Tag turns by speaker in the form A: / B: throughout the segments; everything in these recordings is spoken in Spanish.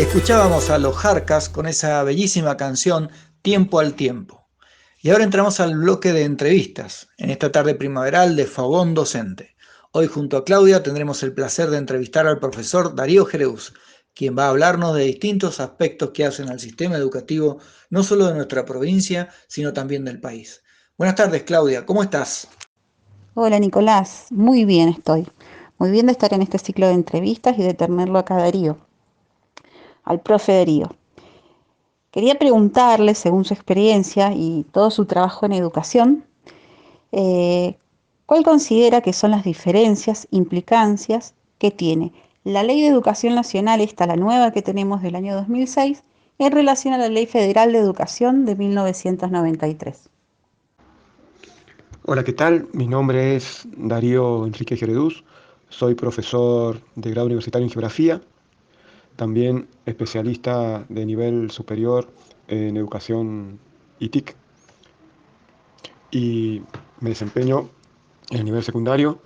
A: Escuchábamos a los Jarcas con esa bellísima canción Tiempo al Tiempo. Y ahora entramos al bloque de entrevistas, en esta tarde primaveral de Fogón Docente. Hoy junto a Claudia tendremos el placer de entrevistar al profesor Darío Gereus, quien va a hablarnos de distintos aspectos que hacen al sistema educativo, no solo de nuestra provincia, sino también del país. Buenas tardes, Claudia, ¿cómo estás?
B: Hola Nicolás, muy bien estoy. Muy bien de estar en este ciclo de entrevistas y de tenerlo acá a Darío, al profe Darío. Quería preguntarle, según su experiencia y todo su trabajo en educación, eh, ¿cuál considera que son las diferencias, implicancias que tiene la Ley de Educación Nacional, esta la nueva que tenemos del año 2006, en relación a la Ley Federal de Educación de 1993?
C: Hola, ¿qué tal? Mi nombre es Darío Enrique Gereduz, soy profesor de grado universitario en geografía, también especialista de nivel superior en educación ITIC y me desempeño en el nivel secundario,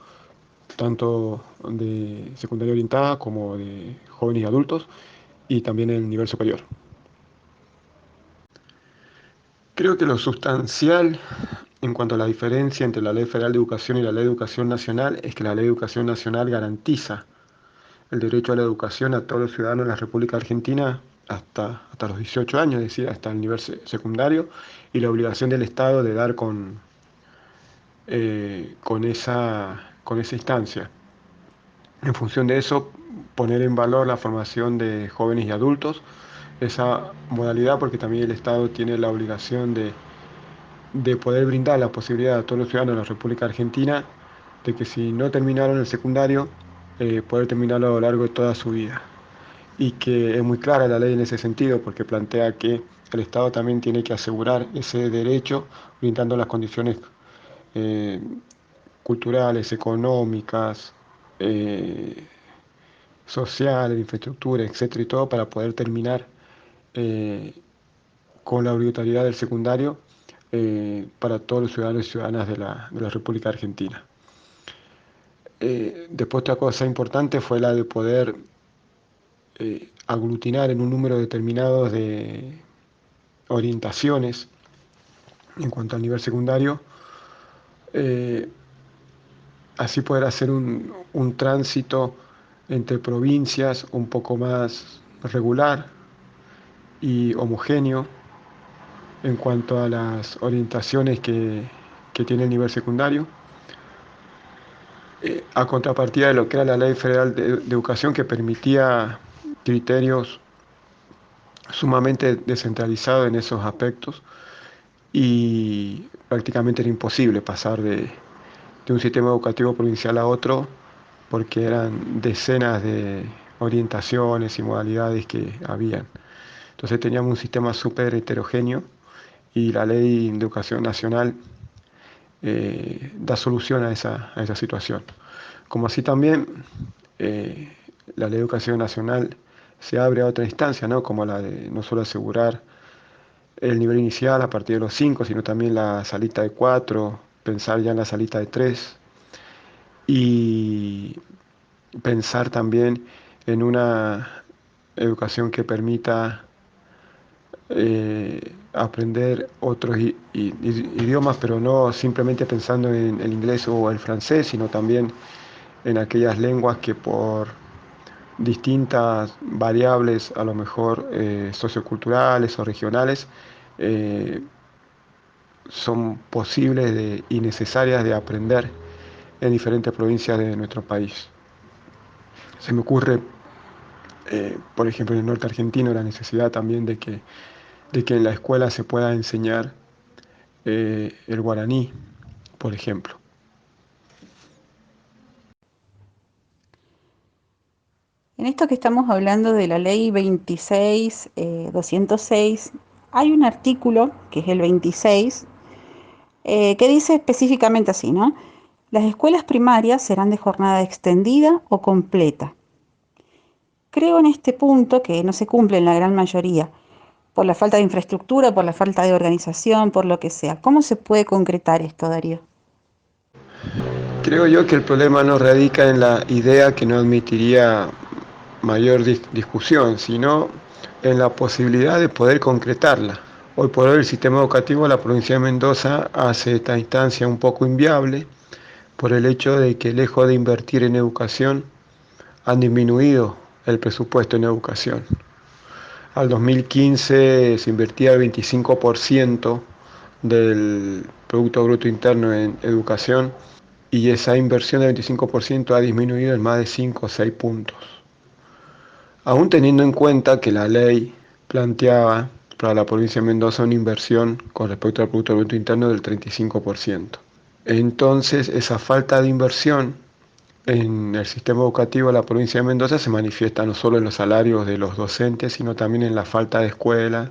C: tanto de secundaria orientada como de jóvenes y adultos y también en el nivel superior. Creo que lo sustancial en cuanto a la diferencia entre la Ley Federal de Educación y la Ley de Educación Nacional es que la Ley de Educación Nacional garantiza el derecho a la educación a todos los ciudadanos de la República Argentina hasta los 18 años, es decir, hasta el nivel secundario, y la obligación del Estado de dar con esa instancia. En función de eso, poner en valor la formación de jóvenes y adultos, esa modalidad, porque también el Estado tiene la obligación de poder brindar la posibilidad a todos los ciudadanos de la República Argentina de que si no terminaron el secundario, poder terminarlo a lo largo de toda su vida. Y que es muy clara la ley en ese sentido, porque plantea que el Estado también tiene que asegurar ese derecho, brindando las condiciones eh, culturales, económicas, eh, sociales, de infraestructura, etcétera, y todo, para poder terminar eh, con la obligatoriedad del secundario para todos los ciudadanos y ciudadanas de la República Argentina. Después otra cosa importante fue la de poder aglutinar en un número determinado de orientaciones en cuanto al nivel secundario, eh, así poder hacer un tránsito entre provincias un poco más regular y homogéneo en cuanto a las orientaciones que tiene el nivel secundario, a contrapartida de lo que era la Ley Federal de Educación, que permitía criterios sumamente descentralizados en esos aspectos, y prácticamente era imposible pasar de un sistema educativo provincial a otro, porque eran decenas de orientaciones y modalidades que habían. Entonces teníamos un sistema súper heterogéneo y la Ley de Educación Nacional da solución a esa situación. Como así también la Ley de Educación Nacional se abre a otra instancia, ¿no? Como la de no solo asegurar el nivel inicial a partir de los 5, sino también la salita de 4, pensar ya en la salita de 3 y pensar también en una educación que permita aprender otros idiomas, pero no simplemente pensando en el inglés o el francés, sino también en aquellas lenguas que por distintas variables, a lo mejor socioculturales o regionales, eh, son posibles y necesarias de aprender en diferentes provincias de nuestro país. Se me ocurre, por ejemplo, en el norte argentino, la necesidad también de que en la escuela se pueda enseñar el guaraní, por ejemplo.
B: En esto que estamos hablando de la ley 26, 206, hay un artículo, que es el 26, que dice específicamente así, ¿no? Las escuelas primarias serán de jornada extendida o completa. Creo en este punto que no se cumple en la gran mayoría, por la falta de infraestructura, por la falta de organización, por lo que sea. ¿Cómo se puede concretar esto, Darío?
C: Creo yo que el problema no radica en la idea que no admitiría mayor discusión, sino en la posibilidad de poder concretarla. Hoy por hoy el sistema educativo de la provincia de Mendoza hace esta instancia un poco inviable por el hecho de que, lejos de invertir en educación, han disminuido el presupuesto en educación. Al 2015 se invertía el 25% del Producto Bruto Interno en educación, y esa inversión del 25% ha disminuido en más de 5 o 6 puntos. Aún teniendo en cuenta que la ley planteaba para la provincia de Mendoza una inversión con respecto al Producto Bruto Interno del 35%. Entonces, esa falta de inversión en el sistema educativo de la provincia de Mendoza se manifiesta no solo en los salarios de los docentes, sino también en la falta de escuelas,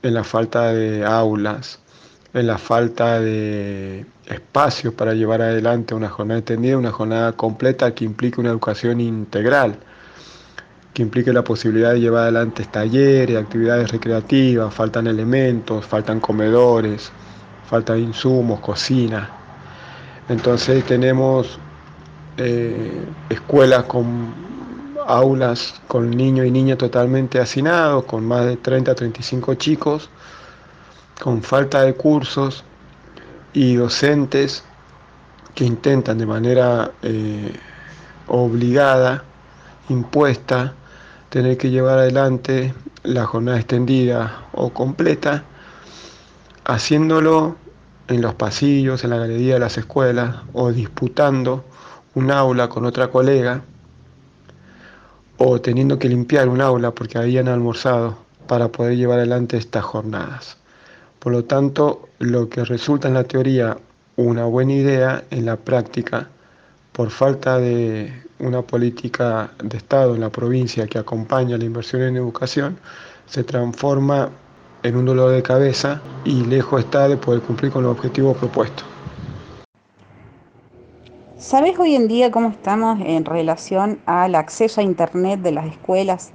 C: en la falta de aulas, en la falta de espacios para llevar adelante una jornada extendida, una jornada completa que implique una educación integral, que implique la posibilidad de llevar adelante talleres, actividades recreativas, faltan elementos, faltan comedores, faltan insumos, cocina. Entonces tenemos escuelas con aulas con niños y niñas totalmente hacinados, con más de 30 a 35 chicos, con falta de cursos y docentes que intentan de manera obligada, impuesta, tener que llevar adelante la jornada extendida o completa, haciéndolo en los pasillos, en la galería de las escuelas, o disputando un aula con otra colega, o teniendo que limpiar un aula porque habían almorzado para poder llevar adelante estas jornadas. Por lo tanto, lo que resulta en la teoría una buena idea, en la práctica, por falta de una política de Estado en la provincia que acompaña la inversión en educación, se transforma en un dolor de cabeza y lejos está de poder cumplir con los objetivos propuestos.
B: ¿Sabés hoy en día cómo estamos en relación al acceso a Internet de las escuelas,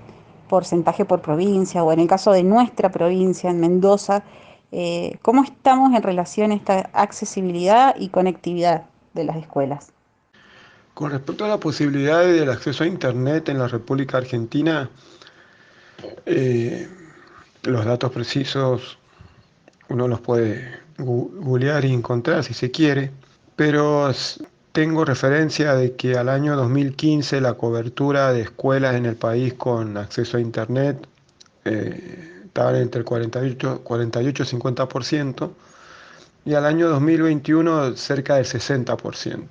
B: porcentaje por provincia, o en el caso de nuestra provincia, en Mendoza, cómo estamos en relación a esta accesibilidad y conectividad de las escuelas?
C: Con respecto a la posibilidad del acceso a Internet en la República Argentina, eh, los datos precisos uno los puede googlear y encontrar si se quiere, pero tengo referencia de que al año 2015 la cobertura de escuelas en el país con acceso a Internet estaba entre el 48 y 50%, y al año 2021 cerca del 60%.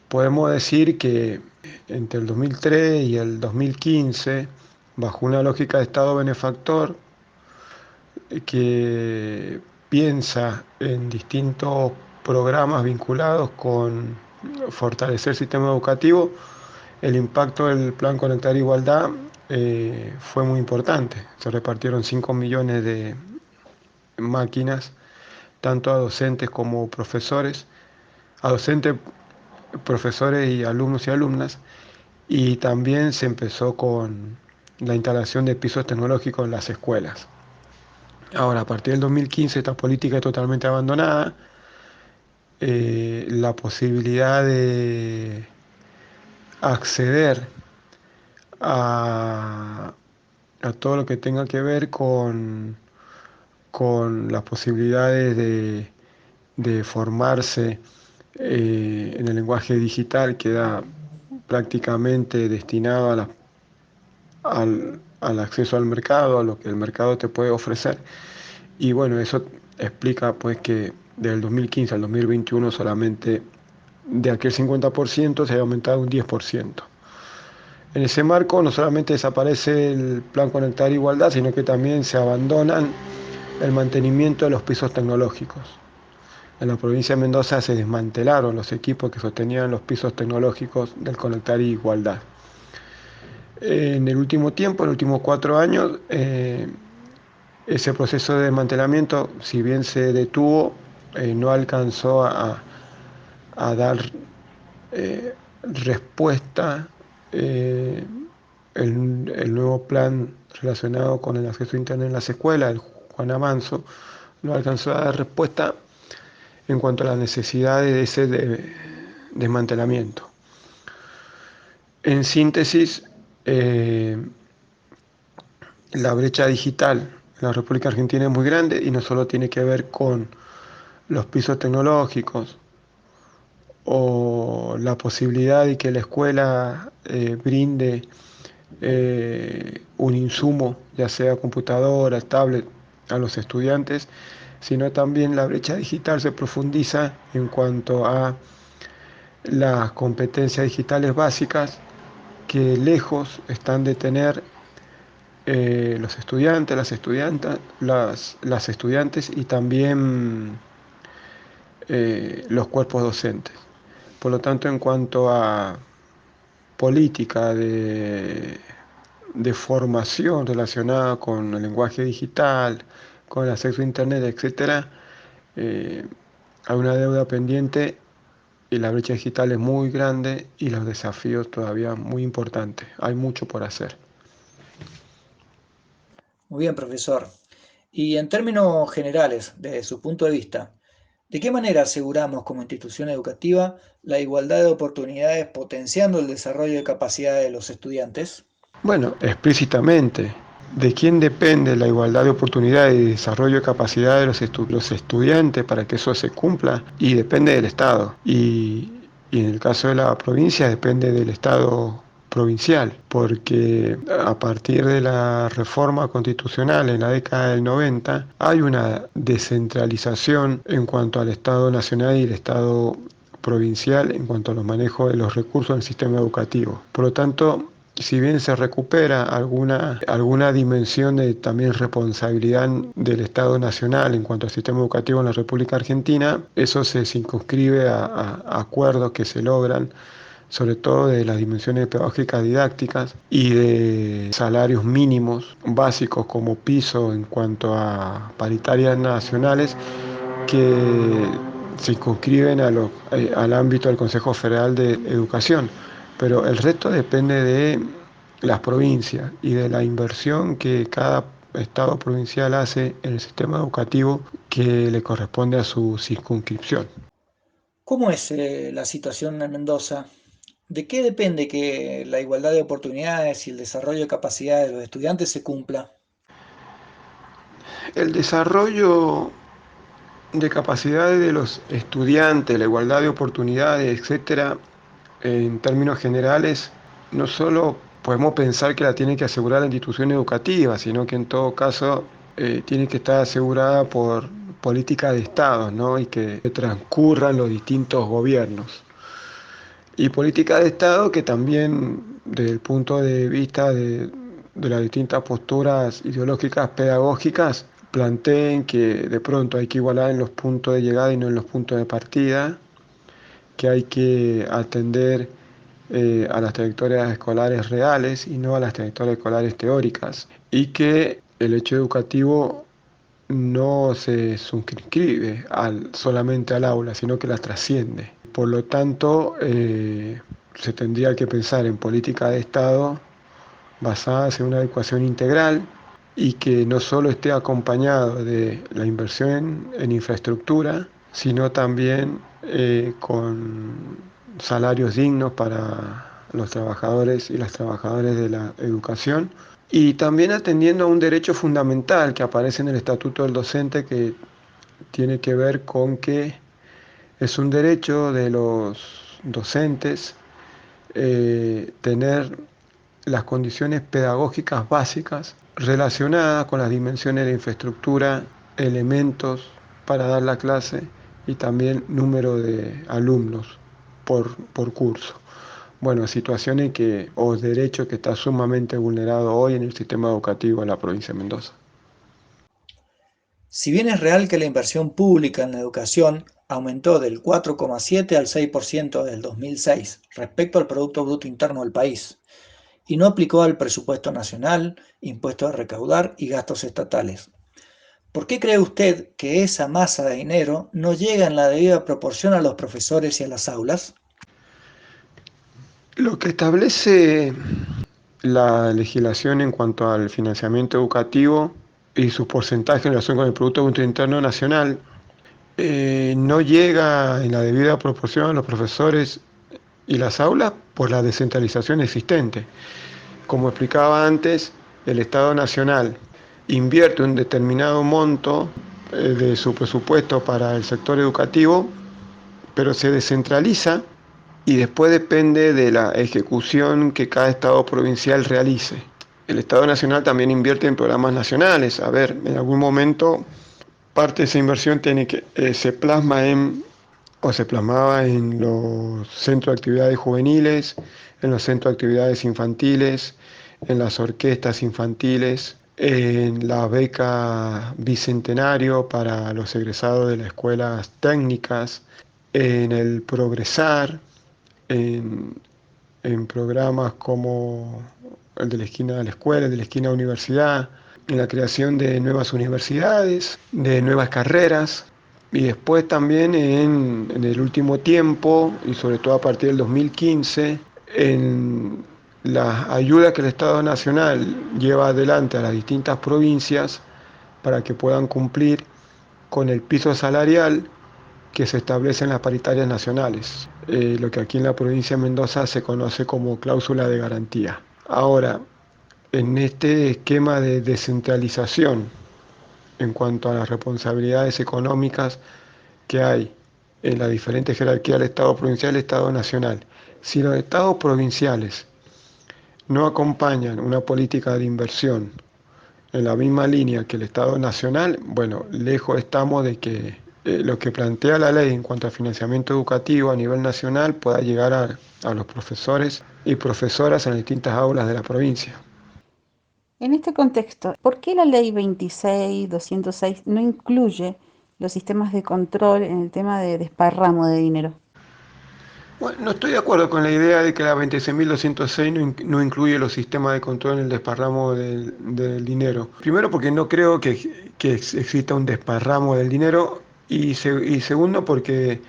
C: Podemos decir que entre el 2003 y el 2015, bajo una lógica de Estado benefactor, que piensa en distintos programas vinculados con fortalecer el sistema educativo, el impacto del Plan Conectar Igualdad fue muy importante. Se repartieron 5 millones de máquinas, tanto a docentes como profesores, a docentes, profesores y alumnos y alumnas, y también se empezó con la instalación de pisos tecnológicos en las escuelas. Ahora, a partir del 2015, esta política es totalmente abandonada. La posibilidad de acceder a, a todo lo que tenga que ver con las posibilidades de formarse en el lenguaje digital queda prácticamente destinado al acceso al mercado, a lo que el mercado te puede ofrecer. Y bueno, eso explica pues que del 2015 al 2021 solamente de aquel 50% se ha aumentado un 10%. En ese marco no solamente desaparece el Plan Conectar Igualdad, sino que también se abandonan el mantenimiento de los pisos tecnológicos. En la provincia de Mendoza se desmantelaron los equipos que sostenían los pisos tecnológicos del Conectar Igualdad. En el último tiempo, en los últimos 4 años, ese proceso de desmantelamiento, si bien se detuvo, no alcanzó a dar respuesta. El nuevo plan relacionado con el acceso a Internet en las escuelas, el Juan Amanso, no alcanzó a dar respuesta en cuanto a las necesidades de ese desmantelamiento. En síntesis, Eh, la brecha digital en la República Argentina es muy grande y no solo tiene que ver con los pisos tecnológicos o la posibilidad de que la escuela brinde un insumo, ya sea computadora, tablet, a los estudiantes, sino también la brecha digital se profundiza en cuanto a las competencias digitales básicas que lejos están de tener los estudiantes, las estudiantes y también los cuerpos docentes. Por lo tanto, en cuanto a política de formación relacionada con el lenguaje digital, con el acceso a Internet, etcétera, eh, hay una deuda pendiente y la brecha digital es muy grande y los desafíos todavía muy importantes. Hay mucho por hacer.
A: Muy bien, profesor. Y en términos generales, desde su punto de vista, ¿de qué manera aseguramos como institución educativa la igualdad de oportunidades potenciando el desarrollo de capacidades de los estudiantes?
C: Bueno, explícitamente, ¿de quién depende la igualdad de oportunidades y desarrollo de capacidad de los estudiantes para que eso se cumpla? Y depende del Estado. Y en el caso de la provincia depende del Estado provincial, porque a partir de la reforma constitucional en la década del 90 hay una descentralización en cuanto al Estado nacional y el Estado provincial en cuanto a los manejos de los recursos del sistema educativo. Por lo tanto, si bien se recupera alguna dimensión de también responsabilidad del Estado Nacional en cuanto al sistema educativo en la República Argentina, eso se circunscribe a acuerdos que se logran, sobre todo de las dimensiones pedagógicas didácticas y de salarios mínimos básicos como piso en cuanto a paritarias nacionales que circunscriben al ámbito del Consejo Federal de Educación, pero el resto depende de las provincias y de la inversión que cada estado provincial hace en el sistema educativo que le corresponde a su circunscripción.
A: ¿Cómo es la situación en Mendoza? ¿De qué depende que la igualdad de oportunidades y el desarrollo de capacidades de los estudiantes se cumpla?
C: El desarrollo de capacidades de los estudiantes, la igualdad de oportunidades, etcétera, en términos generales, no solo podemos pensar que la tiene que asegurar la institución educativa, sino que en todo caso tiene que estar asegurada por políticas de Estado, ¿no? Y que transcurran los distintos gobiernos. Y políticas de Estado que también, desde el punto de vista de las distintas posturas ideológicas pedagógicas, planteen que de pronto hay que igualar en los puntos de llegada y no en los puntos de partida, que hay que atender a las trayectorias escolares reales y no a las trayectorias escolares teóricas, y que el hecho educativo no se suscribe solamente al aula, sino que las trasciende. Por lo tanto, se tendría que pensar en política de Estado basadas en una adecuación integral y que no solo esté acompañado de la inversión en infraestructura, sino también con salarios dignos para los trabajadores y las trabajadoras de la educación, y también atendiendo a un derecho fundamental que aparece en el Estatuto del Docente, que tiene que ver con que es un derecho de los docentes tener las condiciones pedagógicas básicas relacionadas con las dimensiones de infraestructura, elementos para dar la clase y también número de alumnos por curso. Bueno, situaciones o derechos que está sumamente vulnerado hoy en el sistema educativo de la provincia de Mendoza.
A: Si bien es real que la inversión pública en la educación aumentó del 4,7 al 6% desde el 2006 respecto al Producto Bruto Interno del país, y no aplicó al presupuesto nacional, impuestos a recaudar y gastos estatales, ¿por qué cree usted que esa masa de dinero no llega en la debida proporción a los profesores y a las aulas?
C: Lo que establece la legislación en cuanto al financiamiento educativo y sus porcentajes en relación con el Producto Bruto Interno Nacional no llega en la debida proporción a los profesores y las aulas por la descentralización existente. Como explicaba antes, el Estado Nacional invierte un determinado monto de su presupuesto para el sector educativo, pero se descentraliza y después depende de la ejecución que cada Estado provincial realice. El Estado Nacional también invierte en programas nacionales. A ver, en algún momento parte de esa inversión se plasma o se plasmaba en los centros de actividades juveniles, en los centros de actividades infantiles, en las orquestas infantiles, en la beca bicentenario para los egresados de las escuelas técnicas, en el Progresar, en, en programas como el de la esquina de la escuela, el de la esquina universidad, en la creación de nuevas universidades, de nuevas carreras, y después también en el último tiempo, y sobre todo a partir del 2015, en las ayudas que el Estado Nacional lleva adelante a las distintas provincias para que puedan cumplir con el piso salarial que se establece en las paritarias nacionales, lo que aquí en la provincia de Mendoza se conoce como cláusula de garantía. Ahora, en este esquema de descentralización en cuanto a las responsabilidades económicas que hay en la diferente jerarquía del Estado provincial y el Estado nacional, si los estados provinciales no acompañan una política de inversión en la misma línea que el Estado nacional, bueno, lejos estamos de que lo que plantea la ley en cuanto a financiamiento educativo a nivel nacional pueda llegar a los profesores y profesoras en las distintas aulas de la provincia.
B: En este contexto, ¿por qué la ley 26.206 no incluye los sistemas de control en el tema de desparramo de dinero?
C: Bueno, no estoy de acuerdo con la idea de que la 26.206 no incluye los sistemas de control en el desparramo del dinero. Primero porque no creo que exista un desparramo del dinero y segundo porque,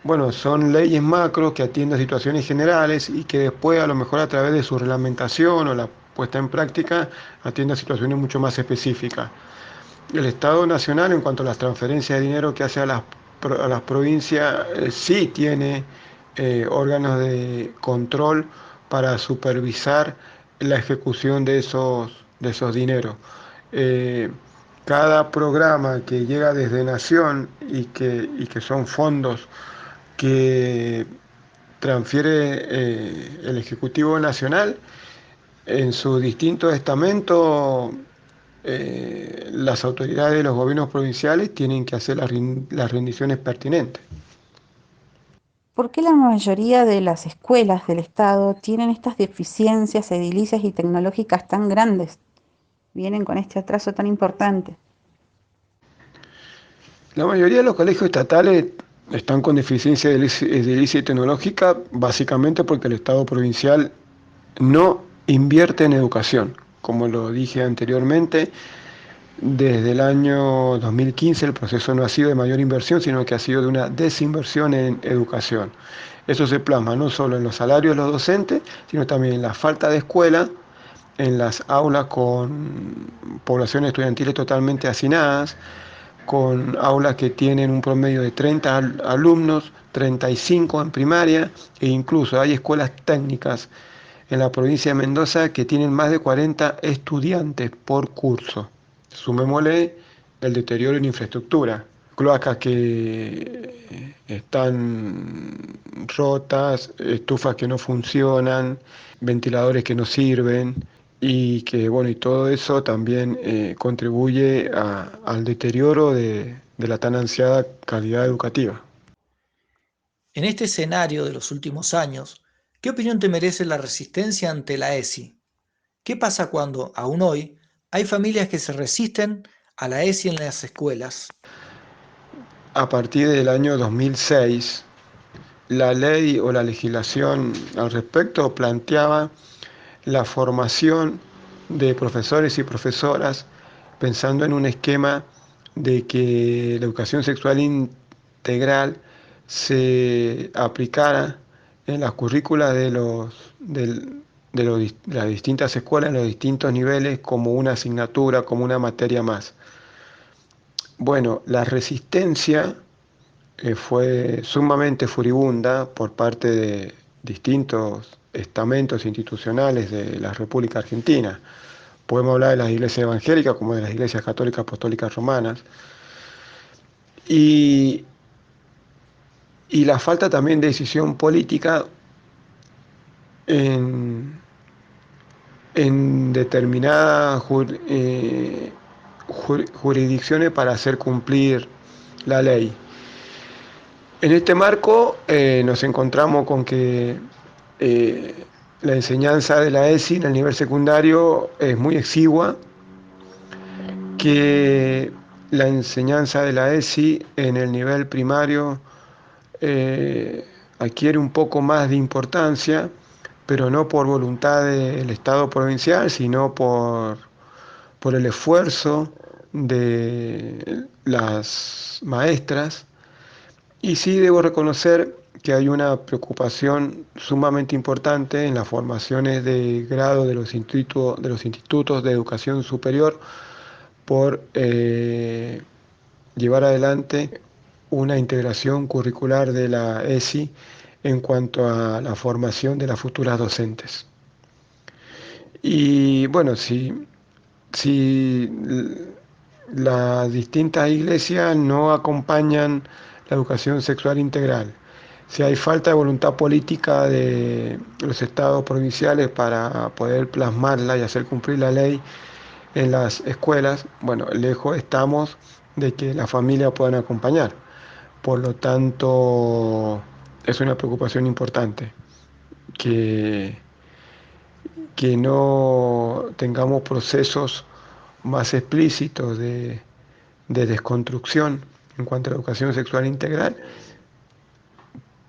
C: bueno, son leyes macro que atienden a situaciones generales y que después a lo mejor a través de su reglamentación o la puesta en práctica atienden a situaciones mucho más específicas. El Estado Nacional, en cuanto a las transferencias de dinero que hace a las provincias, sí tiene órganos de control para supervisar la ejecución de esos dineros. Eh, Cada programa que llega desde Nación y que son fondos que transfiere el Ejecutivo Nacional, en sus distintos estamentos las autoridades de los gobiernos provinciales tienen que hacer las rendiciones pertinentes.
B: ¿Por qué la mayoría de las escuelas del Estado tienen estas deficiencias edilicias y tecnológicas tan grandes? Vienen con este atraso tan importante.
C: La mayoría de los colegios estatales están con deficiencia edilicia y tecnológica básicamente porque el Estado provincial no invierte en educación. Como lo dije anteriormente, desde el año 2015 el proceso no ha sido de mayor inversión, sino que ha sido de una desinversión en educación. Eso se plasma no solo en los salarios de los docentes, sino también en la falta de escuela, en las aulas con poblaciones estudiantiles totalmente hacinadas, con aulas que tienen un promedio de 30 alumnos, 35 en primaria, e incluso hay escuelas técnicas en la provincia de Mendoza que tienen más de 40 estudiantes por curso. Sumémosle el deterioro en infraestructura, cloacas que están rotas, estufas que no funcionan, ventiladores que no sirven y que bueno, y todo eso también contribuye al deterioro de la tan ansiada calidad educativa.
A: En este escenario de los últimos años, ¿qué opinión te merece la resistencia ante la ESI? ¿Qué pasa cuando, aún hoy, hay familias que se resisten a la ESI en las escuelas?
C: A partir del año 2006, la ley o la legislación al respecto planteaba la formación de profesores y profesoras pensando en un esquema de que la educación sexual integral se aplicara en las currículas de las distintas escuelas, en los distintos niveles, como una asignatura, como una materia más. Bueno, la resistencia fue sumamente furibunda por parte de distintos estamentos institucionales de la República Argentina. Podemos hablar de las iglesias evangélicas como de las iglesias católicas apostólicas romanas. Y, y la falta también de decisión política en, en determinadas jurisdicciones para hacer cumplir la ley. En este marco nos encontramos con que eh, la enseñanza de la ESI en el nivel secundario es muy exigua, que la enseñanza de la ESI en el nivel primario adquiere un poco más de importancia, pero no por voluntad del Estado provincial, sino por el esfuerzo de las maestras. Y sí debo reconocer que hay una preocupación sumamente importante en las formaciones de grado de los institutos de educación superior por llevar adelante una integración curricular de la ESI en cuanto a la formación de las futuras docentes. Y bueno, si las distintas iglesias no acompañan la educación sexual integral, si hay falta de voluntad política de los estados provinciales para poder plasmarla y hacer cumplir la ley en las escuelas, bueno, lejos estamos de que las familias puedan acompañar. Por lo tanto, es una preocupación importante que, que no tengamos procesos más explícitos de desconstrucción en cuanto a la educación sexual integral,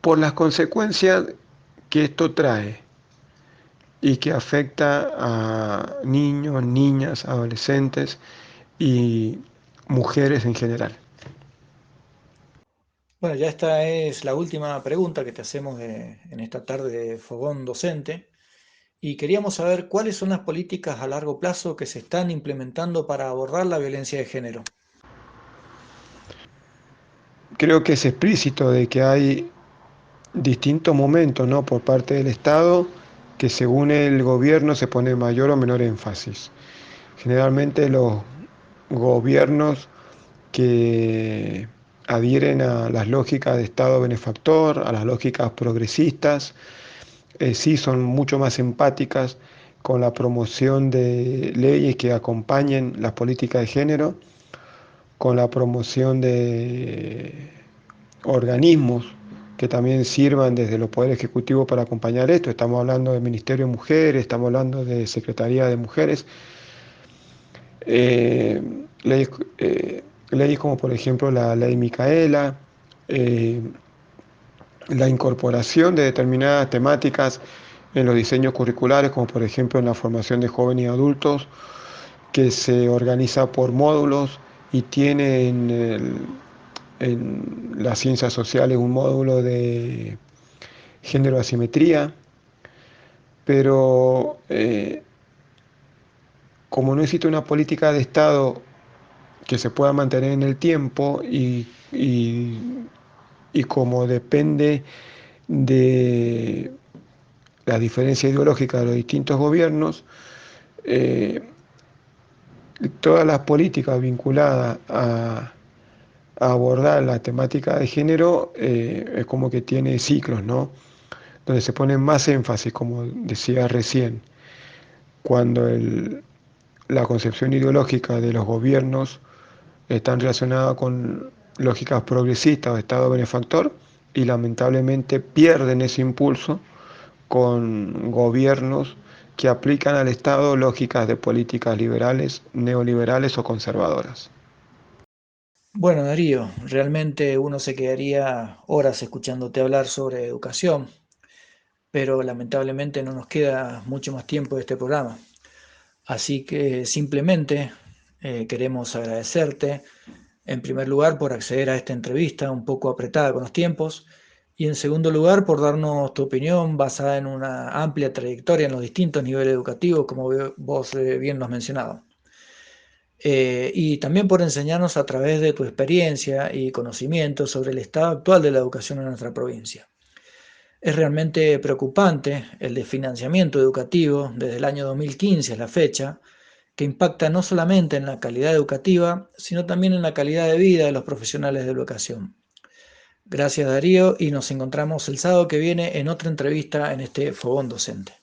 C: por las consecuencias que esto trae y que afecta a niños, niñas, adolescentes y mujeres en general.
A: Bueno, ya esta es la última pregunta que te hacemos en esta tarde de Fogón Docente y queríamos saber cuáles son las políticas a largo plazo que se están implementando para abordar la violencia de género.
C: Creo que es explícito de que hay distintos momentos, ¿no?, por parte del Estado que según el gobierno se pone mayor o menor énfasis. Generalmente los gobiernos que adhieren a las lógicas de Estado benefactor, a las lógicas progresistas, sí son mucho más empáticas con la promoción de leyes que acompañen las políticas de género, con la promoción de organismos que también sirvan desde los poderes ejecutivos para acompañar esto. Estamos hablando del Ministerio de Mujeres, estamos hablando de Secretaría de Mujeres, eh, leyes, leyes como por ejemplo la ley Micaela, eh, la incorporación de determinadas temáticas en los diseños curriculares, como por ejemplo en la formación de jóvenes y adultos, que se organiza por módulos y tiene en las ciencias sociales un módulo de género asimetría, pero como no existe una política de Estado que se pueda mantener en el tiempo y como depende de la diferencia ideológica de los distintos gobiernos, eh, todas las políticas vinculadas a abordar la temática de género es como que tiene ciclos, ¿no?, donde se pone más énfasis, como decía recién, cuando la concepción ideológica de los gobiernos están relacionadas con lógicas progresistas o Estado benefactor y lamentablemente pierden ese impulso con gobiernos que aplican al Estado lógicas de políticas liberales, neoliberales o conservadoras.
A: Bueno, Darío, realmente uno se quedaría horas escuchándote hablar sobre educación, pero lamentablemente no nos queda mucho más tiempo de este programa. Así que simplemente queremos agradecerte, en primer lugar, por acceder a esta entrevista un poco apretada con los tiempos, y en segundo lugar, por darnos tu opinión basada en una amplia trayectoria en los distintos niveles educativos, como vos bien lo has mencionado. Y también por enseñarnos a través de tu experiencia y conocimiento sobre el estado actual de la educación en nuestra provincia. Es realmente preocupante el desfinanciamiento educativo desde el año 2015 a la fecha, que impacta no solamente en la calidad educativa, sino también en la calidad de vida de los profesionales de educación. Gracias, Darío, y nos encontramos el sábado que viene en otra entrevista en este Fogón Docente.